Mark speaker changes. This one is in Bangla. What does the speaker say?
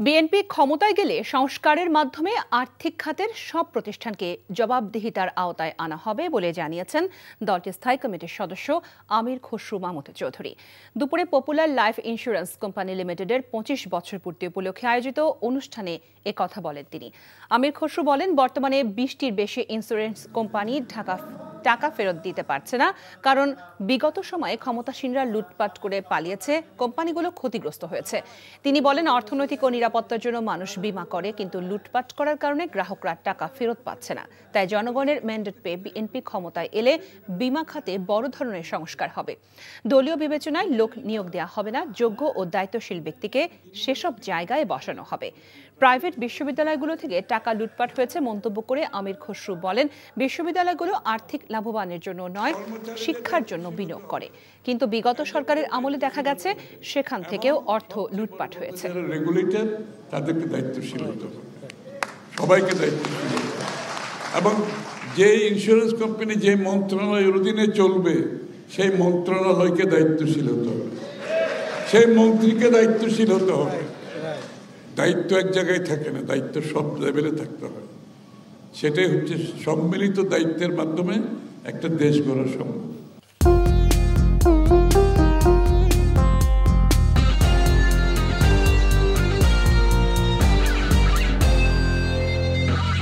Speaker 1: বিএনপি ক্ষমতায় গেলে সংস্কারের মাধ্যমে আর্থিক খাতের সব প্রতিষ্ঠানকে জবাবদিহিতার আওতায় আনা হবে বলে জানিয়েছেন দলটির স্থায়ী কমিটির সদস্য আমির খসরু মাহমুদ চৌধুরী। দুপুরে পপুলার লাইফ ইন্স্যুরেন্স কোম্পানি লিমিটেডের ২৫ বছর পূর্তি উপলক্ষে আয়োজিত অনুষ্ঠানে কথা বলেন তিনি। আমির খসরু বলেন, বর্তমানে ২০টির বেশি ইন্স্যুরেন্স কোম্পানি টাকা ফেরত দিতে পারছে না, কারণ বিগত সময়ে ক্ষমতাসীনরা লুটপাট করে পালিয়েছে, কোম্পানিগুলো ক্ষতিগ্রস্ত হয়েছে। তিনি বলেন, অর্থনৈতিক ও নিরাপত্তার জন্য মানুষ বীমা করে, কিন্তু লুটপাট করার কারণে গ্রাহকরা টাকা ফেরত পাচ্ছে না। তাই জনগণের ম্যান্ডেট পেয়ে বিএনপি ক্ষমতায় এলে বীমা খাতে বড় ধরনের সংস্কার হবে। দলীয় বিবেচনায় লোক নিয়োগ দেওয়া হবে না, যোগ্য ও দায়িত্বশীল ব্যক্তিকে সেসব জায়গায় বসানো হবে। প্রাইভেট বিশ্ববিদ্যালয়গুলো থেকে টাকা লুটপাট হয়েছে মন্তব্য করে আমির খসরু বলেন, বিশ্ববিদ্যালয়গুলো আর্থিক লাভবানের জন্য নয়, শিক্ষার জন্য বিনিয়োগ করে, কিন্তু বিগত সরকারের আমলে দেখা গেছে সেখান থেকেও অর্থ লুটপাট হয়েছে।
Speaker 2: রেগুলেটর তাদেরকে দায়িত্বশীল হতে হবে, সবাইকে দায়িত্বশীল হতে হবে, এবং যে ইন্স্যুরেন্স কোম্পানি যে মন্ত্রণালয়ের অধীনে চলবে সেই মন্ত্রণালয়কে দায়িত্বশীল হতে হবে, সেই মন্ত্রীকে দায়িত্বশীল হতে হবে। দায়িত্ব এক জায়গায় থাকে না, দায়িত্ব সব লেভেলে থাকতে হবে। সেটাই হচ্ছে সম্মিলিত দায়িত্বের মাধ্যমে একটা দেশ গড়া সম্ভব।